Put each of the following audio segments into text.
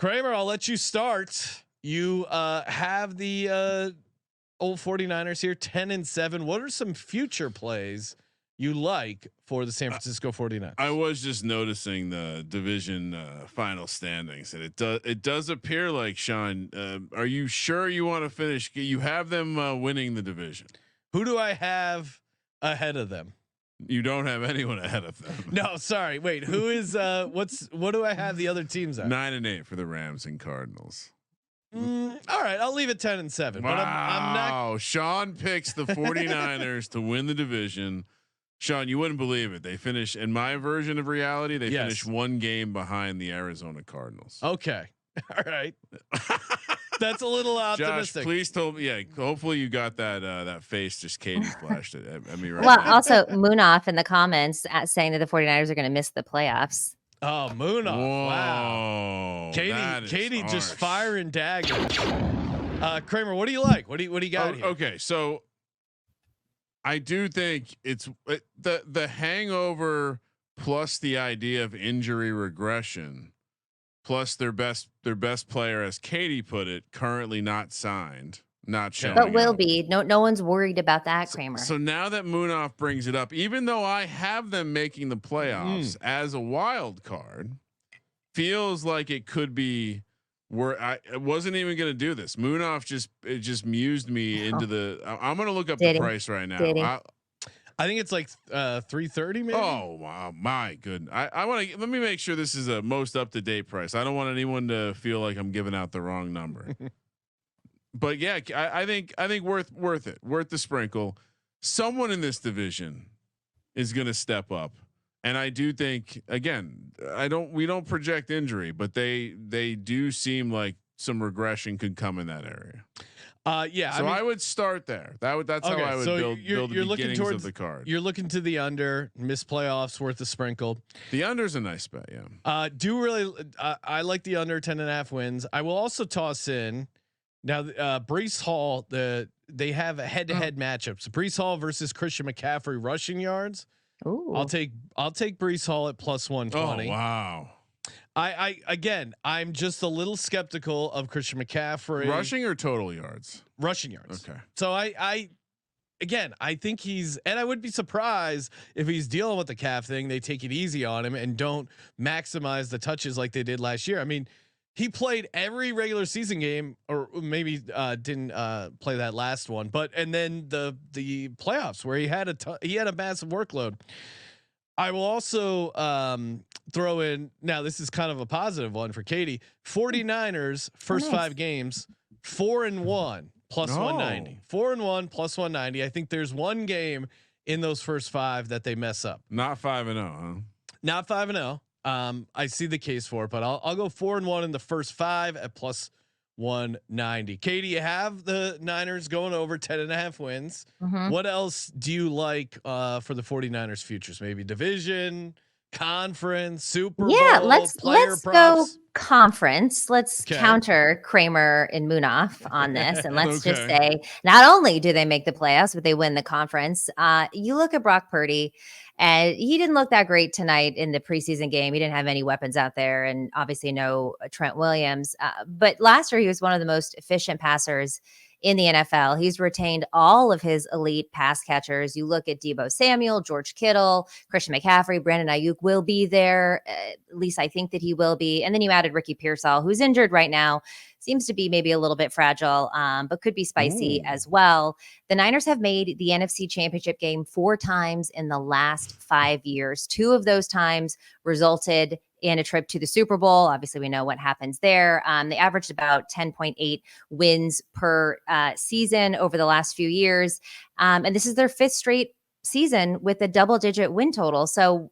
Kramer, I'll let you start. You have the old 49ers here, 10-7. What are some future plays you like for the San Francisco 49ers? I was just noticing the division final standings, and it does appear like, Sean, are you sure you want to finish? You have them winning the division. Who do I have ahead of them? You don't have anyone ahead of them. No, sorry. Wait, who is what do I have the other teams at? 9-8 for the Rams and Cardinals. All right, I'll leave it 10-7. Wow. But I'm not. Sean picks the 49ers to win the division. Sean, you wouldn't believe it. They finish, in my version of reality, they finish one game behind the Arizona Cardinals. Okay. All right. That's a little optimistic. Josh, please tell me. Yeah, hopefully you got that face just Katie flashed it at me right well, now. also Munaf in the comments saying that the 49ers are going to miss the playoffs. Oh, Munaf. Whoa, wow. Katie just harsh. firing daggers. Kramer, what do you like? What do you got here? Okay, so I do think it's the hangover plus the idea of injury regression plus their best player, as Katie put it, currently not signed, not showing But will up. be. No one's worried about that, Kramer. So now that Munaf brings it up, even though I have them making the playoffs as a wild card, feels like it could be where I wasn't even going to do this. Munaf just mused me into the. I'm going to look up the price right now. I think it's like 330 maybe. Oh wow, my goodness! I want to let me make sure this is a most up to date price. I don't want anyone to feel like I'm giving out the wrong number. But yeah, I think worth it, worth the sprinkle. Someone in this division is going to step up, and I do think again, we don't project injury, but they do seem like some regression could come in that area. Yeah. So I would start there. That's how I would build the beginnings of the card. You're looking to the under, miss playoffs, worth a sprinkle. The under's a nice bet. Yeah. I like the under 10.5 wins. I will also toss in now. Breece Hall. They have a head-to-head matchup. So Breece Hall versus Christian McCaffery rushing yards. Ooh. I'll take Breece Hall at plus 120. Oh wow. I'm just a little skeptical of Christian McCaffrey. Rushing or total yards? Rushing yards. Okay. So I think he's, and I would be surprised if he's dealing with the calf thing. They take it easy on him and don't maximize the touches like they did last year. I mean, he played every regular season game, or maybe didn't play that last one, and then the playoffs where he had a massive workload. I will also throw in, now this is kind of a positive one for Katie. 49ers first 5 games, 4-1 plus 190. 4-1 plus 190. I think there's one game in those first 5 that they mess up. Not 5-0, huh? Not 5-0. I see the case for it, but I'll go 4-1 in the first 5 at plus 190. Katie, you have the Niners going over 10.5 wins. What else do you like for the 49ers futures? Maybe division, conference, Super Bowl. Yeah, let's props. go conference. Let's counter Kramer and Munaf on this, and let's just say not only do they make the playoffs, but they win the conference. You look at Brock Purdy, and he didn't look that great tonight in the preseason game. He didn't have any weapons out there, and obviously no Trent Williams. But last year, he was one of the most efficient passers in the NFL. He's retained all of his elite pass catchers. You look at Deebo Samuel, George Kittle, Christian McCaffrey, Brandon Ayuk will be there. At least I think that he will be. And then you added Ricky Pearsall, who's injured right now. Seems to be maybe a little bit fragile, but could be spicy as well. The Niners have made the NFC Championship game 4 times in the last 5 years. 2 of those times resulted in a trip to the Super Bowl. Obviously, we know what happens there. They averaged about 10.8 wins per season over the last few years. And this is their 5th straight season with a double-digit win total. So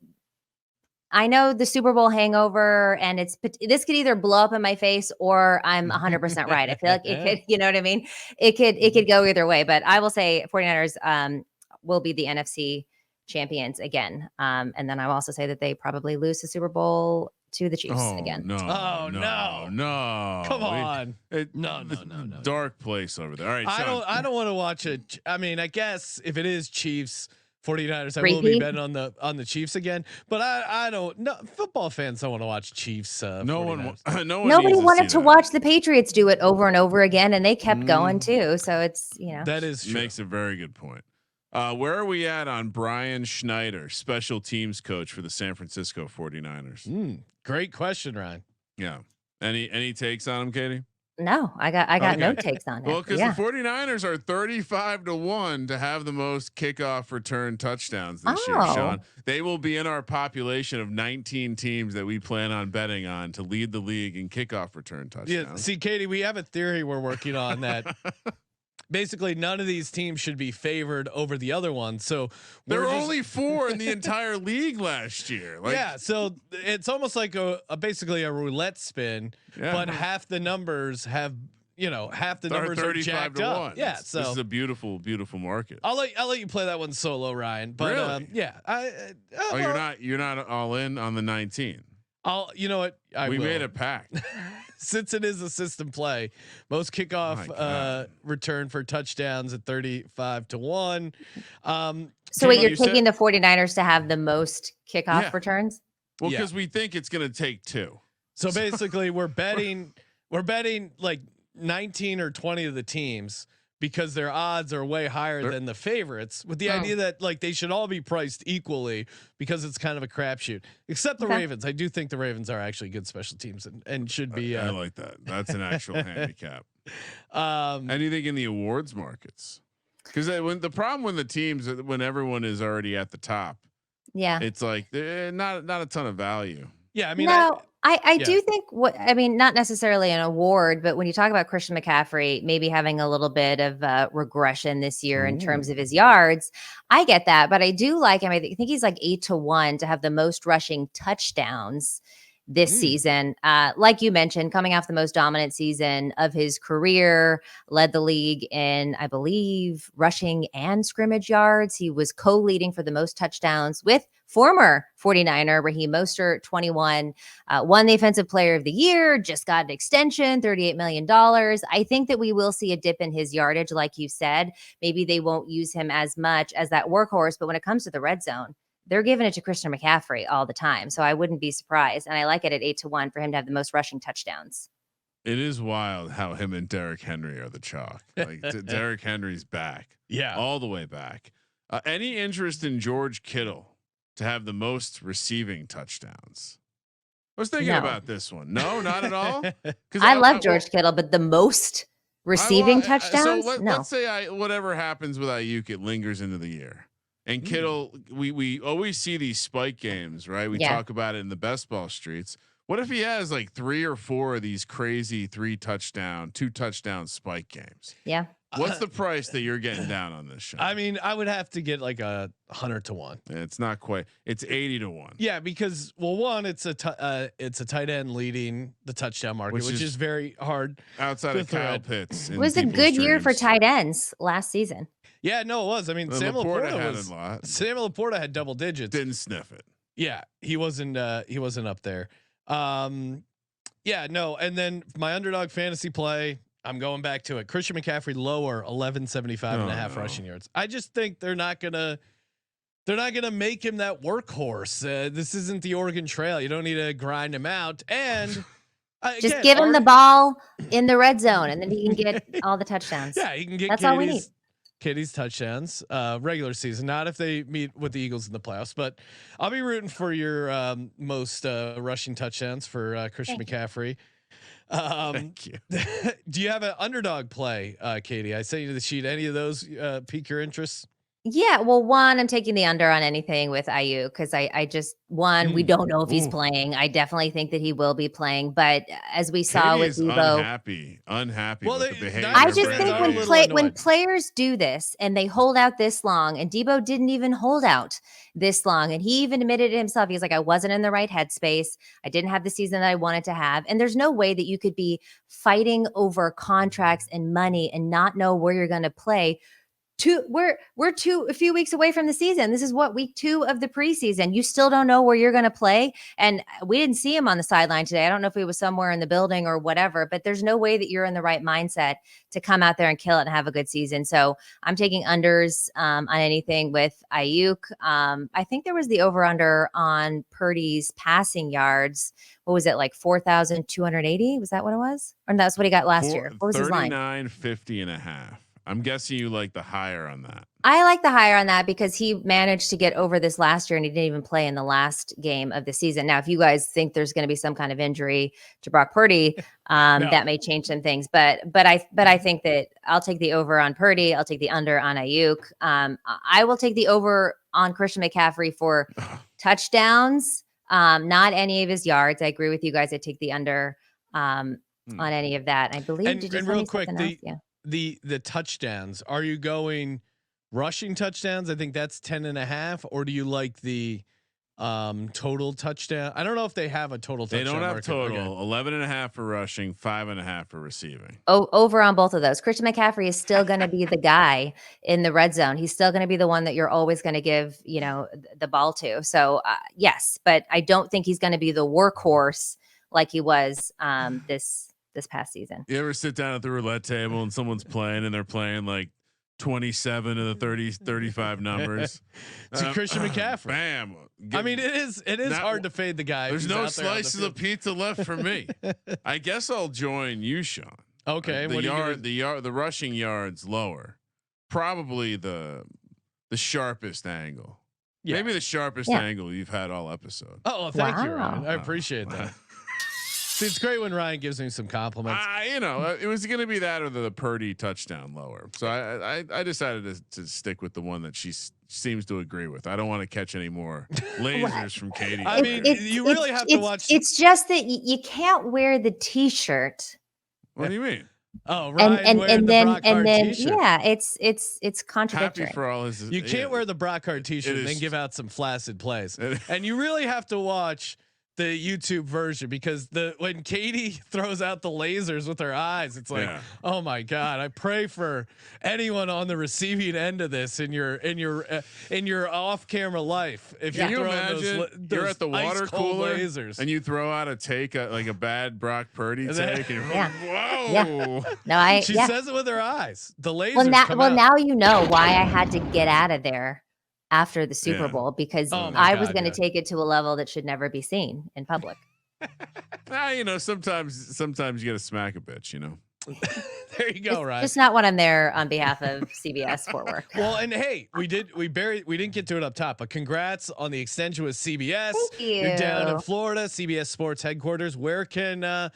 I know the Super Bowl hangover, and this could either blow up in my face or I'm 100% right. I feel like it could, you know what I mean? It could go either way, but I will say 49ers will be the NFC champions again. And then I will also say that they probably lose the Super Bowl to the Chiefs again. No. Come on. No. Dark place over there. All right. I don't want to watch it. I mean, I guess if it is Chiefs 49ers. I will be betting on the Chiefs again, but I don't. No, football fans don't want to watch Chiefs. Nobody wanted to watch the Patriots do it over and over again, and they kept going too. So it's that is true. Makes a very good point. Where are we at on Brian Schneider, special teams coach for the San Francisco 49ers? Great question, Ryan. Yeah. Any takes on him, Katie? No, I got no takes on it. Well, because the 49ers are 35-1 to have the most kickoff return touchdowns this year, Sean. They will be in our population of 19 teams that we plan on betting on to lead the league in kickoff return touchdowns. Yeah, see, Katie, we have a theory we're working on that basically none of these teams should be favored over the other one. So there were only 4 in the entire league last year. Yeah. So it's almost like basically a roulette spin, but half the numbers have, half the numbers are jacked up. Yeah. So this is a beautiful, beautiful market. I'll let you play that one solo, Ryan. But really? You're not all in on the 19. You know what? We made a pact. Since it is a system play, most kickoff return for touchdowns at 35-1. So wait, you're taking the 49ers to have the most kickoff returns? Well, because we think it's going to take 2. So basically we're betting like 19 or 20 of the teams because their odds are way higher than the favorites, with the idea that like they should all be priced equally because it's kind of a crapshoot, except the Ravens. I do think the Ravens are actually good special teams and should be. I like that. That's an actual handicap. Anything in the awards markets? Because when the problem when the teams, when everyone is already at the top, it's like not a ton of value. Yeah, I mean, I do think not necessarily an award, but when you talk about Christian McCaffery maybe having a little bit of regression this year in terms of his yards, I get that, but I do like him. I think he's like 8-1 to have the most rushing touchdowns this season. Like you mentioned, coming off the most dominant season of his career, led the league in, I believe, rushing and scrimmage yards. He was co-leading for the most touchdowns with former 49er Raheem Mostert, 21, won the Offensive Player of the Year, just got an extension, $38 million. I think that we will see a dip in his yardage, like you said. Maybe they won't use him as much as that workhorse, but when it comes to the red zone, they're giving it to Christian McCaffery all the time. So I wouldn't be surprised. And I like it at 8-1 for him to have the most rushing touchdowns. It is wild how him and Derrick Henry are the chalk. Like Derrick Henry's back. Yeah. All the way back. Any interest in George Kittle to have the most receiving touchdowns? I was thinking about this one. No, not at all. I love George Kittle, but the most receiving touchdowns? So let's say whatever happens with Ayuk, it lingers into the year. And Kittle, we always see these spike games, right? We talk about it in the best ball streets. What if he has like 3 or 4 of these crazy 2 touchdown spike games? Yeah. What's the price that you're getting down on this show? I mean, I would have to get like 100-1. It's not quite. It's 80-1. Yeah, because one, it's a tight end leading the touchdown market, which is very hard outside of Kyle Pitts. It was a good year for tight ends last season. Yeah, no, it was. I mean, Sam Laporta had double digits. Didn't sniff it. Yeah, he wasn't up there. Yeah, no. And then my underdog fantasy play, I'm going back to it. Christian McCaffrey lower 1175.5 rushing yards. I just think they're not gonna make him that workhorse. This isn't the Oregon Trail. You don't need to grind him out. And just give him the ball in the red zone, and then he can get all the touchdowns. Yeah, he can get. That's all we need. Katie's touchdowns, regular season, not if they meet with the Eagles in the playoffs, but I'll be rooting for your most rushing touchdowns for Christian McCaffrey. Thank you. Do you have an underdog play, Katie? I sent you the sheet. Any of those pique your interest? Yeah, well, one, I'm taking the under on anything with Ayuk because I just we don't know if he's playing. I definitely think that he will be playing, but as we saw with Debo, unhappy. Well, with the behavior. I just think when players do this and they hold out this long, and Debo didn't even hold out this long, and he even admitted it himself. He's like, I wasn't in the right headspace. I didn't have the season that I wanted to have, and there's no way that you could be fighting over contracts and money and not know where you're going to play a few weeks away from the season. This is what, week 2 of the preseason. You still don't know where you're going to play. And we didn't see him on the sideline today. I don't know if he was somewhere in the building or whatever, but there's no way that you're in the right mindset to come out there and kill it and have a good season. So I'm taking unders on anything with Ayuk. I think there was the over under on Purdy's passing yards. What was it, like 4,280? Was that what it was? Or that's what he got last year? What was his line? 39.50.5. I'm guessing you like the higher on that. I like the higher on that because he managed to get over this last year and he didn't even play in the last game of the season. Now, if you guys think there's going to be some kind of injury to Brock Purdy, no. That may change some things. But I think that I'll take the over on Purdy. I'll take the under on Ayuk. I will take the over on Christian McCaffery for touchdowns, not any of his yards. I agree with you guys. I take the under on any of that. I believe. And real quick, the touchdowns. Are you going rushing touchdowns? I think that's 10.5. Or do you like the total touchdown? I don't know if they have a total touchdown. They don't have total. 11.5 for rushing, 5.5 for receiving. Over on both of those. Christian McCaffery is still going to be the guy in the red zone. He's still going to be the one that you're always going to give, the ball to. So yes, but I don't think he's going to be the workhorse like he was this past season. You ever sit down at the roulette table and someone's playing and they're playing like 27 of the 35 numbers? It's Christian McCaffrey. Bam. I mean, it is hard to fade the guy. There's no slices of pizza left for me. I guess I'll join you, Sean. Okay. The rushing yards lower. Probably the sharpest angle. Yeah. Maybe the sharpest angle you've had all episode. Oh, thank you, Ryan. I appreciate that. See, it's great when Ryan gives me some compliments. It was going to be that or the Purdy touchdown lower. So I decided to stick with the one that she seems to agree with. I don't want to catch any more lasers from Katie. I mean, you really have to watch. It's just that you can't wear the T-shirt. What do you mean? Oh, Ryan and then t-shirt. Yeah, it's contradictory. Happy for all his. You can't wear the Brockhart t-shirt and then give out some flaccid plays. And you really have to watch the YouTube version because when Katie throws out the lasers with her eyes, it's like, oh my God, I pray for anyone on the receiving end of this in your off camera life. If you imagine you're at the water cooler lasers and you throw out like a bad Brock Purdy take, and you're like, whoa. Yeah. No, she says it with her eyes. The lasers. Now you know why I had to get out of there after the Super Bowl because I was going to take it to a level that should never be seen in public. Sometimes you got to smack a bitch, There you go, right? Just not when I'm there on behalf of CBS for work. Well, and hey, we didn't get to it up top, but congrats on the extension with CBS. Thank you. You're down in Florida, CBS Sports headquarters. Where can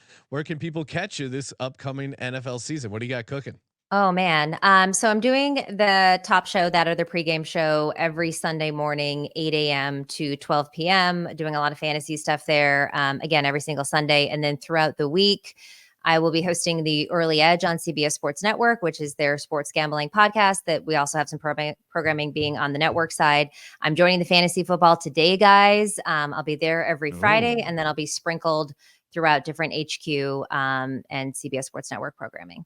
people catch you this upcoming NFL season? What do you got cooking? Oh man. So I'm doing the top show, that or the pregame show, every Sunday morning, 8 a.m. to 12 p.m. Doing a lot of fantasy stuff there. Again, every single Sunday. And then throughout the week, I will be hosting the Early Edge on CBS Sports Network, which is their sports gambling podcast that we also have some programming being on the network side. I'm joining the Fantasy Football Today guys. I'll be there every Friday, and then I'll be sprinkled throughout different HQ and CBS Sports Network programming.